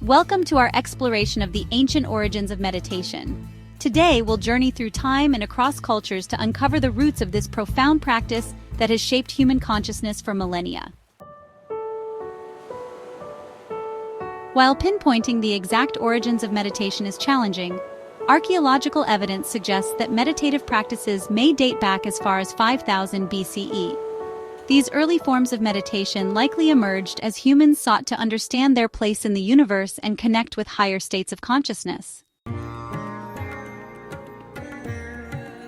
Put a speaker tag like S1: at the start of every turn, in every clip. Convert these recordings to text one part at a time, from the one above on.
S1: Welcome to our exploration of the ancient origins of meditation. Today, we'll journey through time and across cultures to uncover the roots of this profound practice that has shaped human consciousness for millennia. While pinpointing the exact origins of meditation is challenging, archaeological evidence suggests that meditative practices may date back as far as 5000 BCE. These early forms of meditation likely emerged as humans sought to understand their place in the universe and connect with higher states of consciousness.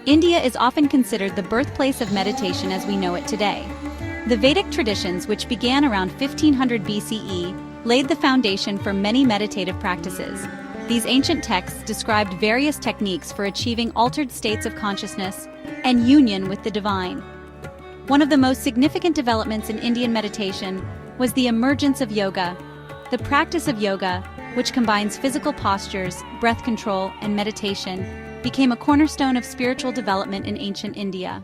S1: India is often considered the birthplace of meditation as we know it today. The Vedic traditions, which began around 1500 BCE, laid the foundation for many meditative practices. These ancient texts described various techniques for achieving altered states of consciousness and union with the divine. One of the most significant developments in Indian meditation was the emergence of yoga. The practice of yoga, which combines physical postures, breath control, and meditation, became a cornerstone of spiritual development in ancient India.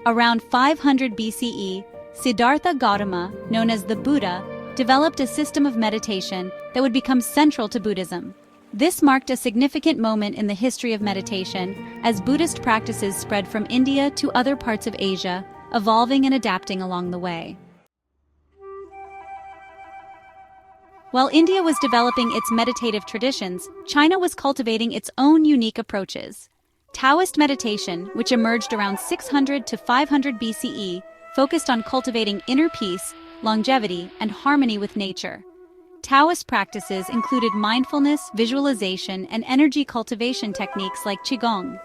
S1: Around 500 BCE, Siddhartha Gautama, known as the Buddha, developed a system of meditation that would become central to Buddhism. This marked a significant moment in the history of meditation, as Buddhist practices spread from India to other parts of Asia, evolving and adapting along the way. While India was developing its meditative traditions, China was cultivating its own unique approaches. Taoist meditation, which emerged around 600 to 500 BCE, focused on cultivating inner peace, longevity, and harmony with nature. Taoist practices included mindfulness, visualization, and energy cultivation techniques like Qigong.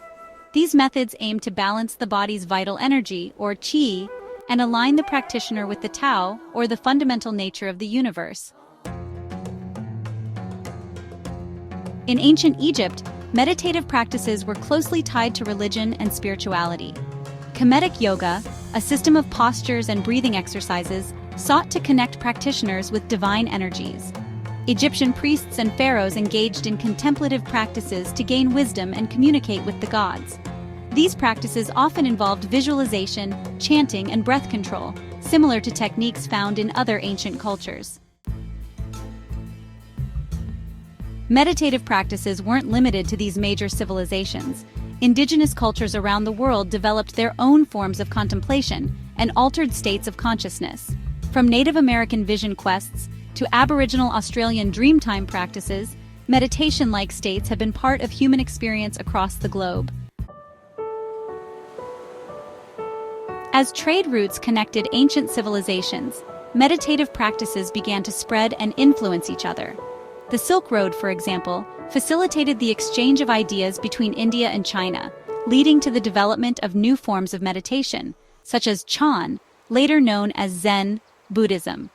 S1: These methods aim to balance the body's vital energy, or qi, and align the practitioner with the Tao, or the fundamental nature of the universe. In ancient Egypt, meditative practices were closely tied to religion and spirituality. Kemetic yoga, a system of postures and breathing exercises, sought to connect practitioners with divine energies. Egyptian priests and pharaohs engaged in contemplative practices to gain wisdom and communicate with the gods. These practices often involved visualization, chanting, and breath control, similar to techniques found in other ancient cultures. Meditative practices weren't limited to these major civilizations. Indigenous cultures around the world developed their own forms of contemplation and altered states of consciousness. From Native American vision quests to Aboriginal Australian dreamtime practices, meditation-like states have been part of human experience across the globe. As trade routes connected ancient civilizations, meditative practices began to spread and influence each other. The Silk Road, for example, facilitated the exchange of ideas between India and China, leading to the development of new forms of meditation, such as Chan, later known as Zen Buddhism.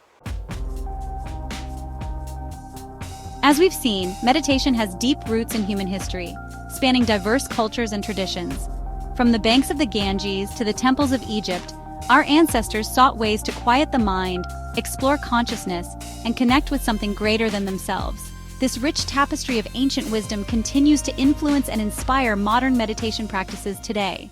S1: As we've seen, meditation has deep roots in human history, spanning diverse cultures and traditions. From the banks of the Ganges to the temples of Egypt, our ancestors sought ways to quiet the mind, explore consciousness, and connect with something greater than themselves. This rich tapestry of ancient wisdom continues to influence and inspire modern meditation practices today.